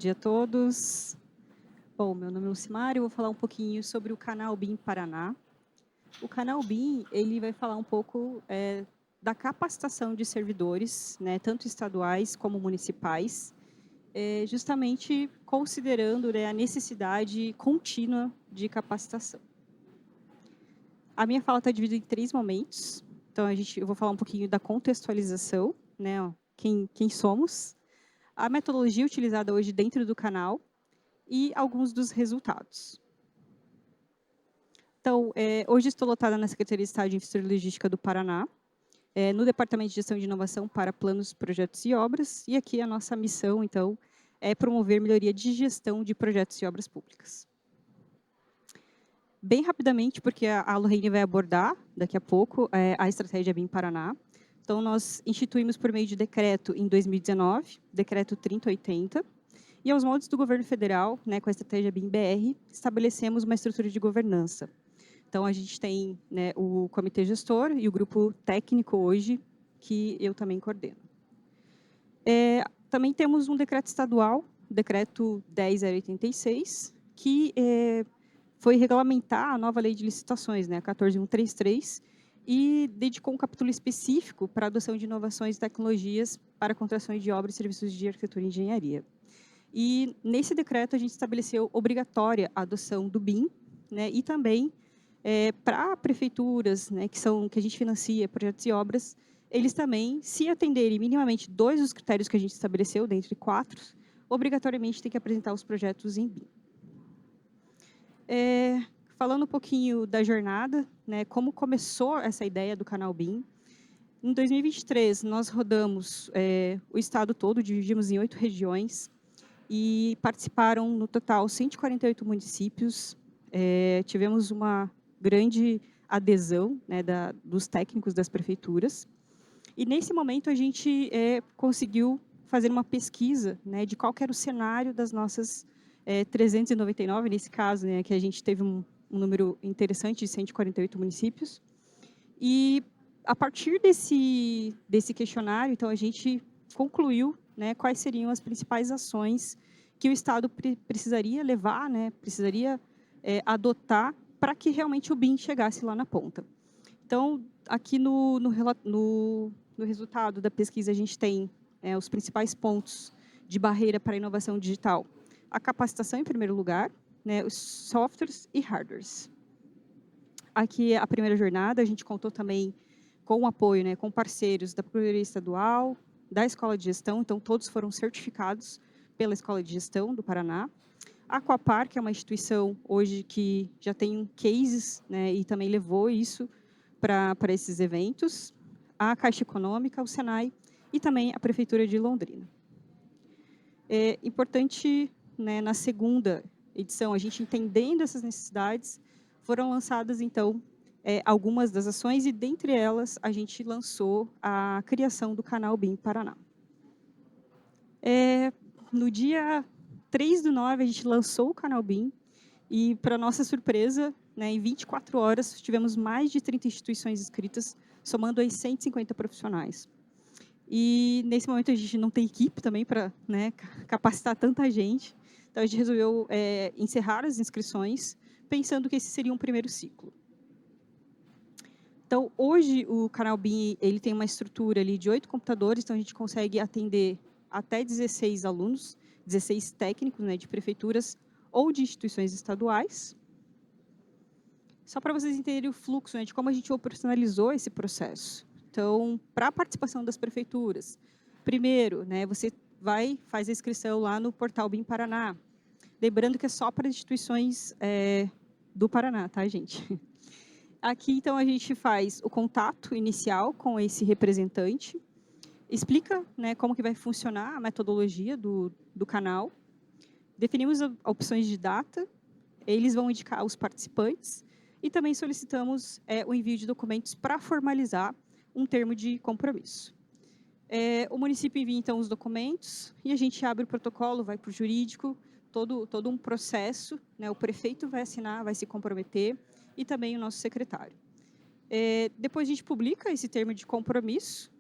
dia a todos. Bom, meu nome é Lucimar e eu vou falar um pouquinho sobre o canal BIM Paraná. O canal BIM, ele vai falar um pouco da capacitação de servidores, né, tanto estaduais como municipais, justamente considerando, né, a necessidade contínua de capacitação. A minha fala está dividida em 3 momentos. Então, eu vou falar um pouquinho da contextualização, né, ó, quem somos, a metodologia utilizada hoje dentro do canal e alguns dos resultados. Então, hoje estou lotada na Secretaria de Estado de Infraestrutura e Logística do Paraná, no Departamento de Gestão de Inovação para Planos, Projetos e Obras, e aqui a nossa missão, então, é promover melhoria de gestão de projetos e obras públicas. Bem rapidamente, porque a Lorraine vai abordar daqui a pouco a estratégia BIM Paraná. Então, nós instituímos por meio de decreto em 2019, decreto 3080, e aos moldes do governo federal, né, com a estratégia BIM-BR, estabelecemos uma estrutura de governança. Então, a gente tem, né, o comitê gestor e o grupo técnico hoje, que eu também coordeno. Também temos um decreto estadual, decreto 10.086, que foi regulamentar a nova lei de licitações, né, a 14.133, e dedicou um capítulo específico para a adoção de inovações e tecnologias para contratações de obras e serviços de arquitetura e engenharia. E nesse decreto a gente estabeleceu obrigatória a adoção do BIM, né, e também para prefeituras, né, que a gente financia projetos e obras, eles também, se atenderem minimamente 2 dos critérios que a gente estabeleceu, dentre 4, obrigatoriamente tem que apresentar os projetos em BIM. Falando um pouquinho da jornada, né, como começou essa ideia do canal BIM. Em 2023, nós rodamos o estado todo, dividimos em 8 regiões, e participaram, no total, 148 municípios. Tivemos uma grande adesão, né, dos técnicos das prefeituras. E, nesse momento, a gente conseguiu fazer uma pesquisa, né, de qual que era o cenário das nossas 399, nesse caso, né, que a gente teve um número interessante de 148 municípios. E, a partir desse questionário, então, a gente concluiu, né, quais seriam as principais ações que o Estado precisaria levar, né, precisaria adotar para que realmente o BIM chegasse lá na ponta. Então, aqui no resultado da pesquisa, a gente tem os principais pontos de barreira para a inovação digital. A capacitação, em primeiro lugar, né, os softwares e hardwares. Aqui, a primeira jornada, a gente contou também com o apoio, né, com parceiros da Procuradoria Estadual, da Escola de Gestão, então todos foram certificados pela Escola de Gestão do Paraná. A Aquapar, que é uma instituição hoje que já tem cases, né, e também levou isso para esses eventos. A Caixa Econômica, o Senai e também a Prefeitura de Londrina. É importante, né, na segunda edição, a gente entendendo essas necessidades, foram lançadas, então, algumas das ações, e dentre elas, a gente lançou a criação do canal BIM Paraná. No dia 3/9, a gente lançou o canal BIM, e, para nossa surpresa, né, em 24 horas, tivemos mais de 30 instituições inscritas, somando aí 150 profissionais. E, nesse momento, a gente não tem equipe também para, né, capacitar tanta gente. Então, a gente resolveu encerrar as inscrições, pensando que esse seria um primeiro ciclo. Então, hoje, o canal BIM ele tem uma estrutura ali de 8 computadores, então a gente consegue atender até 16 alunos, 16 técnicos, né, de prefeituras ou de instituições estaduais. Só para vocês entenderem o fluxo, né, de como a gente operacionalizou esse processo. Então, para a participação das prefeituras, primeiro, né, você faz a inscrição lá no portal BIM Paraná. Lembrando que é só para instituições do Paraná, tá, gente? Aqui, então, a gente faz o contato inicial com esse representante, explica, né, como que vai funcionar a metodologia do canal, definimos opções de data, eles vão indicar os participantes e também solicitamos o envio de documentos para formalizar um termo de compromisso. O município envia, então, os documentos e a gente abre o protocolo, vai para o jurídico, todo um processo, né, o prefeito vai assinar, vai se comprometer, e também o nosso secretário. Depois a gente publica esse termo de compromisso,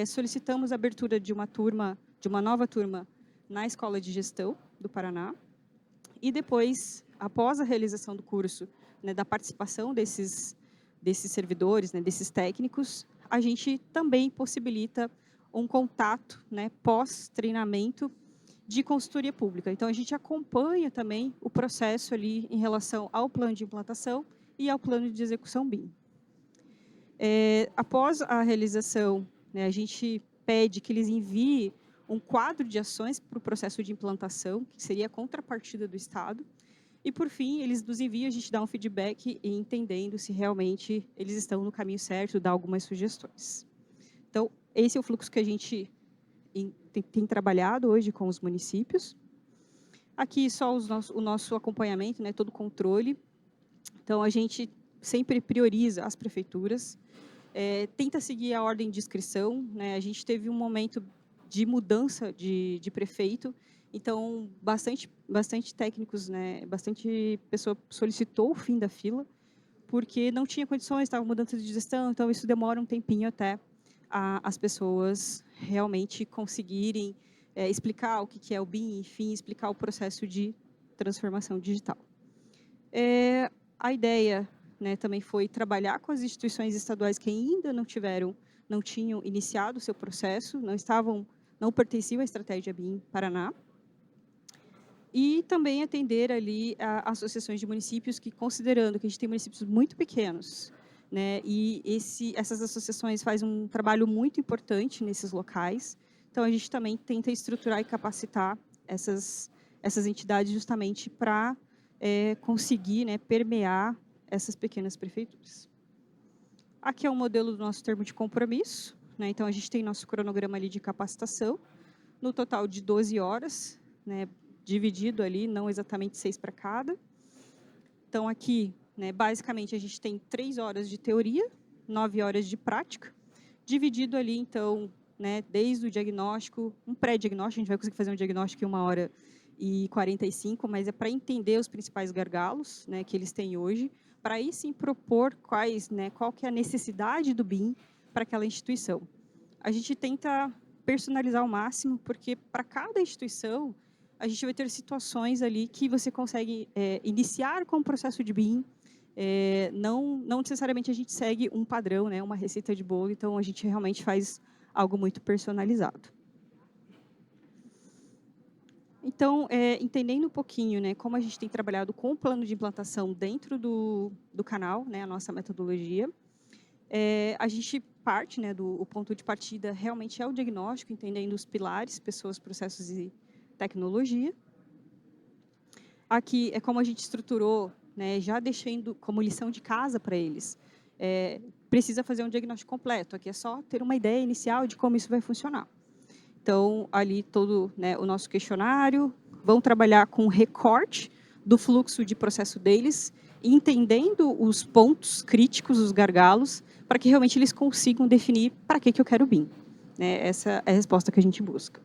solicitamos a abertura de uma nova turma na Escola de Gestão, do Paraná. E depois, após a realização do curso, né, da participação desses servidores, né, desses técnicos, a gente também possibilita um contato, né, pós-treinamento de consultoria pública. Então, a gente acompanha também o processo ali em relação ao plano de implantação e ao plano de execução BIM. Após a realização, né, a gente pede que eles enviem um quadro de ações para o processo de implantação, que seria a contrapartida do Estado. E, por fim, eles nos enviam, a gente dá um feedback e entendendo se realmente eles estão no caminho certo, dá algumas sugestões. Então, esse é o fluxo que a gente tem trabalhado hoje com os municípios. Aqui, só o nosso acompanhamento, né, todo o controle. Então, a gente sempre prioriza as prefeituras, tenta seguir a ordem de inscrição, né? A gente teve um momento de mudança de prefeito, então bastante técnicos, né? Bastante pessoa solicitou o fim da fila, porque não tinha condições, estava mudando de gestão, então isso demora um tempinho até as pessoas realmente conseguirem explicar o que é o BIM, enfim, explicar o processo de transformação digital. A ideia, né, também foi trabalhar com as instituições estaduais que ainda não tinham iniciado o seu processo, não pertenciam à estratégia BIM Paraná, e também atender ali associações de municípios que, considerando que a gente tem municípios muito pequenos, né, e essas associações fazem um trabalho muito importante nesses locais, então a gente também tenta estruturar e capacitar essas entidades justamente para conseguir, né, permear essas pequenas prefeituras. Aqui é o modelo do nosso termo de compromisso, né? Então, a gente tem nosso cronograma ali de capacitação, no total de 12 horas, né, dividido ali, não exatamente 6 para cada. Então, aqui, né, basicamente, a gente tem 3 horas de teoria, 9 horas de prática, dividido ali, então, né, desde o diagnóstico, um pré-diagnóstico, a gente vai conseguir fazer um diagnóstico em 1h45, mas é para entender os principais gargalos, né, que eles têm hoje, para aí sim propor qual que é a necessidade do BIM para aquela instituição. A gente tenta personalizar ao máximo, porque para cada instituição, a gente vai ter situações ali que você consegue iniciar com o processo de BIM, não necessariamente a gente segue um padrão, né, uma receita de bolo, então a gente realmente faz algo muito personalizado. Então, entendendo um pouquinho, né, como a gente tem trabalhado com o plano de implantação dentro do canal, né, a nossa metodologia, a gente parte, né, o ponto de partida realmente é o diagnóstico, entendendo os pilares, pessoas, processos e tecnologia. Aqui é como a gente estruturou, né, já deixando como lição de casa para eles. Precisa fazer um diagnóstico completo, aqui é só ter uma ideia inicial de como isso vai funcionar. Então, ali todo, né, o nosso questionário, vão trabalhar com recorte do fluxo de processo deles, entendendo os pontos críticos, os gargalos, para que realmente eles consigam definir para que eu quero BIM. Né? Essa é a resposta que a gente busca.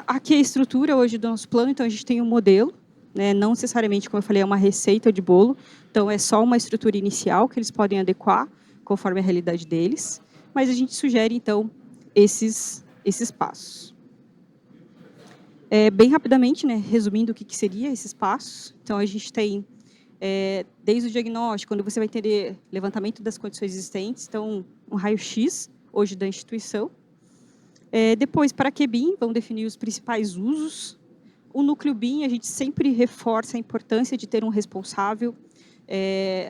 Aqui é a estrutura hoje do nosso plano, então a gente tem um modelo, né, não necessariamente, como eu falei, é uma receita de bolo, então é só uma estrutura inicial que eles podem adequar conforme a realidade deles, mas a gente sugere, então, esses passos. Bem rapidamente, né, resumindo o que seria esses passos, então a gente tem, desde o diagnóstico, quando você vai entender levantamento das condições existentes, então um raio-x, hoje, da instituição. Depois, para que BIM, vão definir os principais usos. O núcleo BIM, a gente sempre reforça a importância de ter um responsável.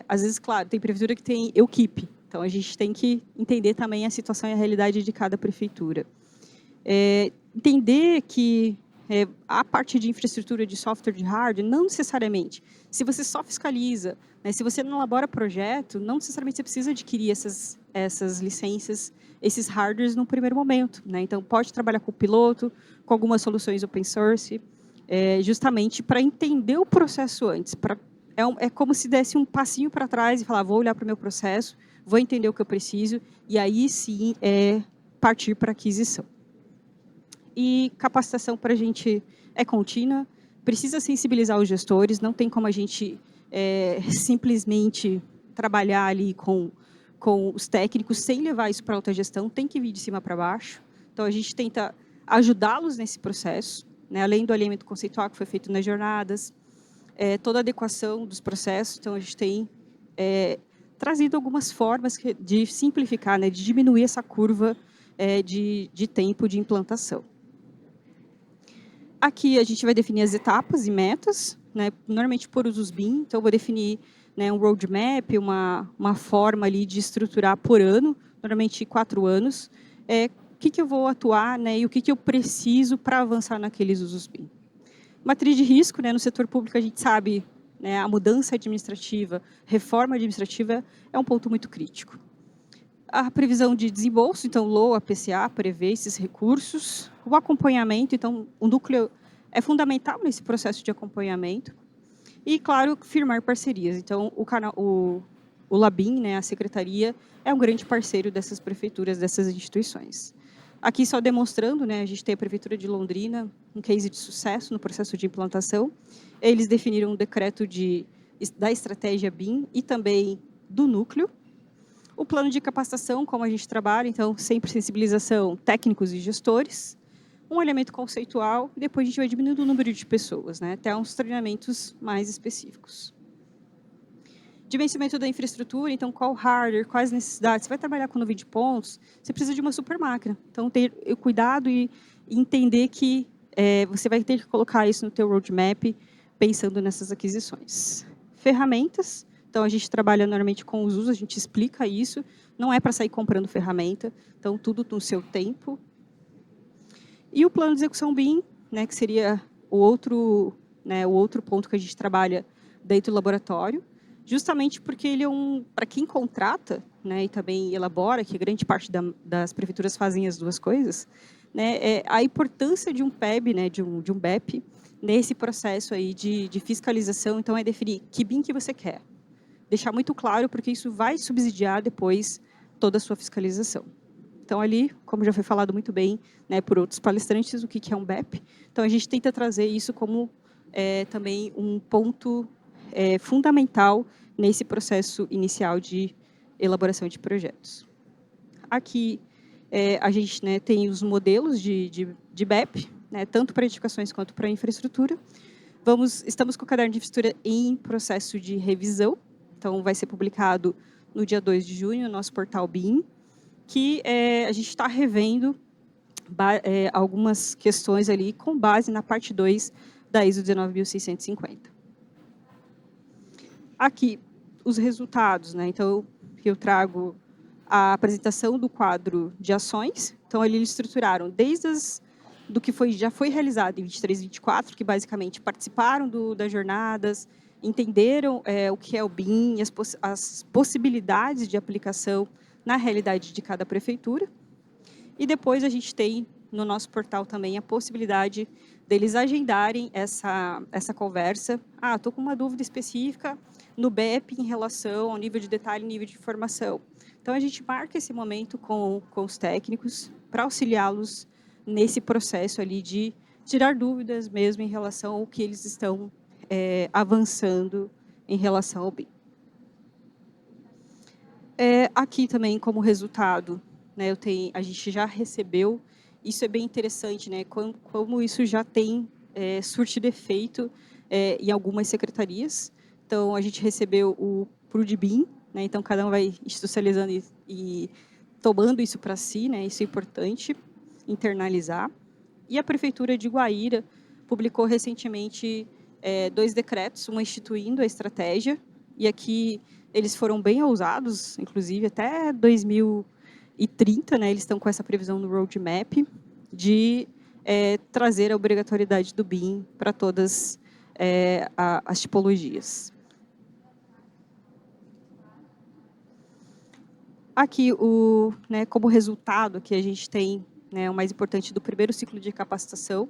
Às vezes, claro, tem prefeitura que tem equipe, então a gente tem que entender também a situação e a realidade de cada prefeitura. Entender que a parte de infraestrutura de software, de hardware, não necessariamente. Se você só fiscaliza, né, se você não elabora projeto, não necessariamente você precisa adquirir essas licenças, esses hardwares no primeiro momento. Né? Então, pode trabalhar com o piloto, com algumas soluções open source, justamente para entender o processo antes. É como se desse um passinho para trás e falar, vou olhar para o meu processo, vou entender o que eu preciso, e aí sim partir para a aquisição. E capacitação para a gente é contínua, precisa sensibilizar os gestores, não tem como a gente simplesmente trabalhar ali com os técnicos sem levar isso para a autogestão, tem que vir de cima para baixo. Então, a gente tenta ajudá-los nesse processo. né, além do alinhamento conceitual que foi feito nas jornadas, toda a adequação dos processos. Então, a gente tem trazido algumas formas de simplificar, né, de diminuir essa curva de tempo de implantação. Aqui a gente vai definir as etapas e metas, né, normalmente por usos BIM. Então, eu vou definir, né, um roadmap, uma forma ali de estruturar por ano, normalmente 4 anos, o que eu vou atuar, né, e o que eu preciso para avançar naqueles usos BIM. Matriz de risco, né, no setor público a gente sabe, né, a mudança administrativa, reforma administrativa é um ponto muito crítico. A previsão de desembolso, então, LOA, PCA, prevê esses recursos. O acompanhamento, então, o núcleo é fundamental nesse processo de acompanhamento. E, claro, firmar parcerias. Então, o Labim, né, a secretaria, é um grande parceiro dessas prefeituras, dessas instituições. Aqui, só demonstrando, né, a gente tem a Prefeitura de Londrina, um case de sucesso no processo de implantação. Eles definiram um decreto da estratégia BIM e também do núcleo. O plano de capacitação, como a gente trabalha, então, sempre sensibilização técnicos e gestores, um elemento conceitual, e depois a gente vai diminuindo o número de pessoas, né, até uns treinamentos mais específicos. Dimensionamento da infraestrutura, então, qual hardware, quais necessidades. Você vai trabalhar com nuvem de pontos, você precisa de uma super máquina. Então, ter o cuidado e entender que você vai ter que colocar isso no teu roadmap, pensando nessas aquisições. Ferramentas. Então, a gente trabalha normalmente com os usos, a gente explica isso. Não é para sair comprando ferramenta. Então, tudo no seu tempo. E o plano de execução BIM, né, que seria o outro ponto que a gente trabalha dentro do laboratório, justamente porque ele é para quem contrata, né, e também elabora, que grande parte das prefeituras fazem as duas coisas, né, a importância de um PEB, né, de um BEP, nesse processo aí de fiscalização. Então, é definir que BIM que você quer. Deixar muito claro, porque isso vai subsidiar depois toda a sua fiscalização. Então, ali, como já foi falado muito bem, né, por outros palestrantes, o que é um BEP. Então, a gente tenta trazer isso como também um ponto fundamental nesse processo inicial de elaboração de projetos. Aqui, a gente, né, tem os modelos de BEP, né, tanto para edificações quanto para infraestrutura. Estamos com o caderno de infraestrutura em processo de revisão. Então, vai ser publicado no dia 2 de junho, no nosso portal BIM, que a gente está revendo algumas questões ali com base na parte 2 da ISO 19650. Aqui, os resultados, né? Então, eu trago a apresentação do quadro de ações. Então, ali eles estruturaram desde do que já foi realizado em 23 e 24, que basicamente participaram das jornadas, entenderam o que é o BIM, as possibilidades de aplicação na realidade de cada prefeitura. E depois a gente tem no nosso portal também a possibilidade deles agendarem essa conversa. Estou com uma dúvida específica no BEP em relação ao nível de detalhe e nível de informação. Então, a gente marca esse momento com os técnicos para auxiliá-los nesse processo ali de tirar dúvidas mesmo em relação ao que eles estão avançando em relação ao BIM. Aqui também, como resultado, né, a gente já recebeu, isso é bem interessante, né, como isso já tem surtido efeito em algumas secretarias. Então, a gente recebeu o PRUDBIM, né, então cada um vai institucionalizando e tomando isso para si, né, isso é importante, internalizar. E a Prefeitura de Guaíra publicou recentemente 2 decretos, um instituindo a estratégia, e aqui eles foram bem ousados, inclusive até 2030, né, eles estão com essa previsão no roadmap de trazer a obrigatoriedade do BIM para todas as tipologias. Aqui, né, como resultado, que a gente tem, né, o mais importante do primeiro ciclo de capacitação.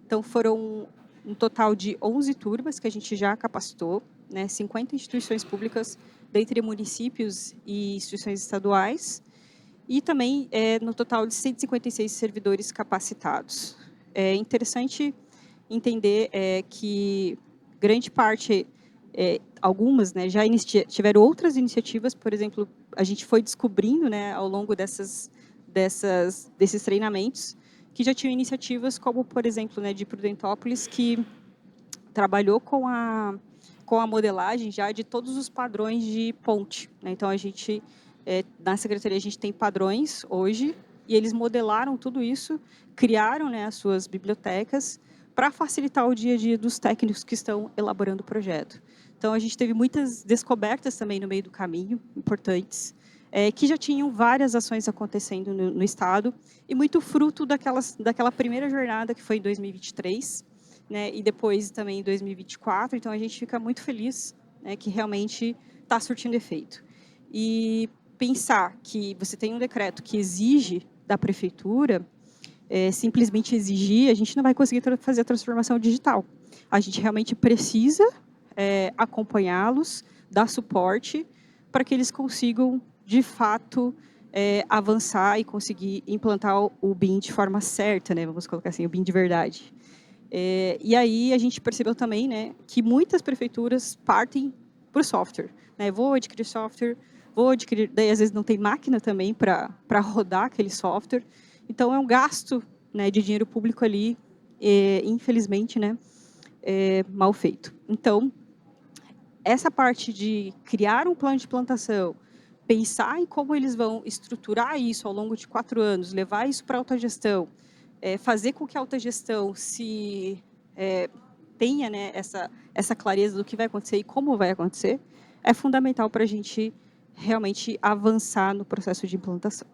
Então, foram um total de 11 turmas que a gente já capacitou, né, 50 instituições públicas, dentre municípios e instituições estaduais, e também no total de 156 servidores capacitados. É interessante entender que grande parte, algumas, né, já tiveram outras iniciativas. Por exemplo, a gente foi descobrindo, né, ao longo desses treinamentos, que já tinham iniciativas como, por exemplo, né, de Prudentópolis, que trabalhou com a modelagem já de todos os padrões de ponte, né? Então, a gente, na Secretaria, a gente tem padrões hoje, e eles modelaram tudo isso, criaram, né, as suas bibliotecas para facilitar o dia a dia dos técnicos que estão elaborando o projeto. Então, a gente teve muitas descobertas também no meio do caminho, importantes, que já tinham várias ações acontecendo no Estado, e muito fruto daquela primeira jornada, que foi em 2023, né, e depois também em 2024. Então, a gente fica muito feliz, né, que realmente está surtindo efeito. E pensar que você tem um decreto que exige da prefeitura, simplesmente exigir, a gente não vai conseguir fazer a transformação digital. A gente realmente precisa acompanhá-los, dar suporte, para que eles consigam, de fato, avançar e conseguir implantar o BIM de forma certa, né? Vamos colocar assim, o BIM de verdade. E aí a gente percebeu também, né, que muitas prefeituras partem para o software, né? Vou adquirir software, daí às vezes não tem máquina também para rodar aquele software. Então é um gasto, né, de dinheiro público ali, infelizmente, né, mal feito. Então, essa parte de criar um plano de implantação, pensar em como eles vão estruturar isso ao longo de 4 anos, levar isso para a autogestão, fazer com que a autogestão tenha, né, essa clareza do que vai acontecer e como vai acontecer, é fundamental para a gente realmente avançar no processo de implantação.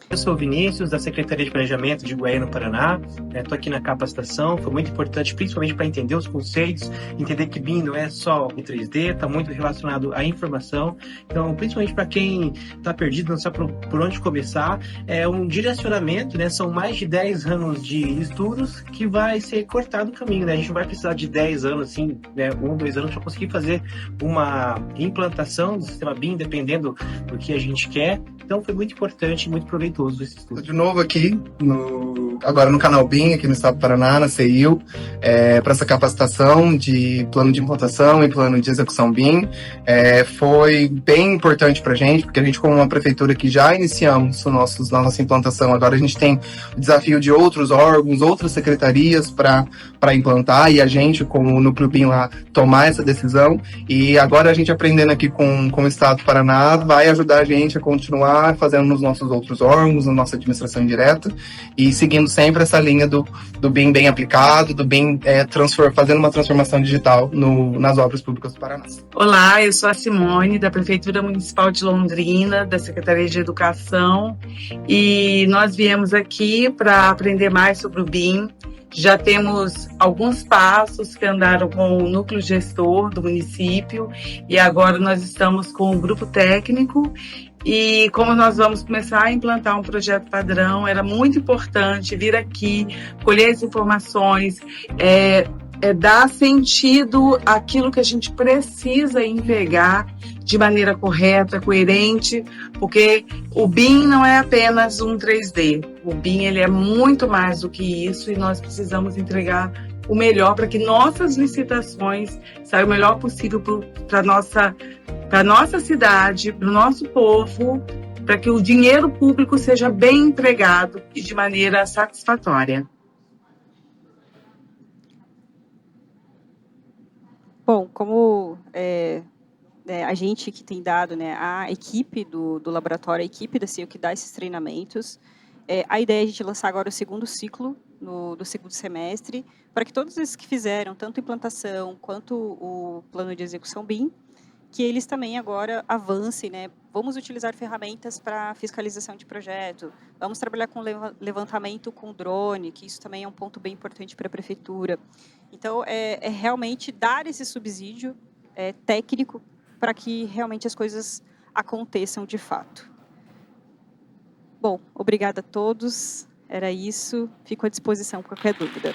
Eu sou o Vinícius, da Secretaria de Planejamento de Goiânia, no Paraná. Estou aqui na capacitação, foi muito importante, principalmente para entender os conceitos, entender que BIM não é só o 3D, está muito relacionado à informação. Então, principalmente para quem está perdido, não sabe por onde começar, é um direcionamento, né? São mais de 10 anos de estudos que vai ser cortado o caminho, né? A gente não vai precisar de 10 anos, assim, né? 1, 2 anos para conseguir fazer uma implantação do sistema BIM, dependendo do que a gente quer. Então, foi muito importante, muito proveitoso. Estou de novo aqui, agora no canal BIM, aqui no estado do Paraná, na CEIU, para essa capacitação de plano de implantação e plano de execução BIM. Foi bem importante para a gente, porque a gente, como uma prefeitura que já iniciamos nossa implantação, agora a gente tem o desafio de outros órgãos, outras secretarias para implantar, e a gente, como núcleo BIM lá, tomar essa decisão. E agora a gente aprendendo aqui com o estado do Paraná, vai ajudar a gente a continuar fazendo nos nossos outros órgãos, na nossa administração indireta, e seguindo sempre essa linha do BIM bem aplicado, do BIM fazendo uma transformação digital nas obras públicas do Paraná. Olá, eu sou a Simone, da Prefeitura Municipal de Londrina, da Secretaria de Educação, e nós viemos aqui para aprender mais sobre o BIM. Já temos alguns passos que andaram com o núcleo gestor do município, e agora nós estamos com o grupo técnico. E como nós vamos começar a implantar um projeto padrão, era muito importante vir aqui, colher as informações, dar sentido àquilo que a gente precisa entregar de maneira correta, coerente, porque o BIM não é apenas um 3D. O BIM ele é muito mais do que isso, e nós precisamos entregar o melhor para que nossas licitações saiam o melhor possível para a nossa cidade, para o nosso povo, para que o dinheiro público seja bem empregado e de maneira satisfatória. Bom, como a gente que tem dado, né, a equipe do laboratório, a equipe da CEIU que dá esses treinamentos, a ideia é a gente lançar agora o segundo ciclo, do segundo semestre, para que todos esses que fizeram, tanto implantação quanto o plano de execução BIM, que eles também agora avancem, né? Vamos utilizar ferramentas para fiscalização de projeto, vamos trabalhar com levantamento com drone, que isso também é um ponto bem importante para a prefeitura. Então, é realmente dar esse subsídio técnico para que realmente as coisas aconteçam de fato. Bom, obrigada a todos, era isso, fico à disposição para qualquer dúvida.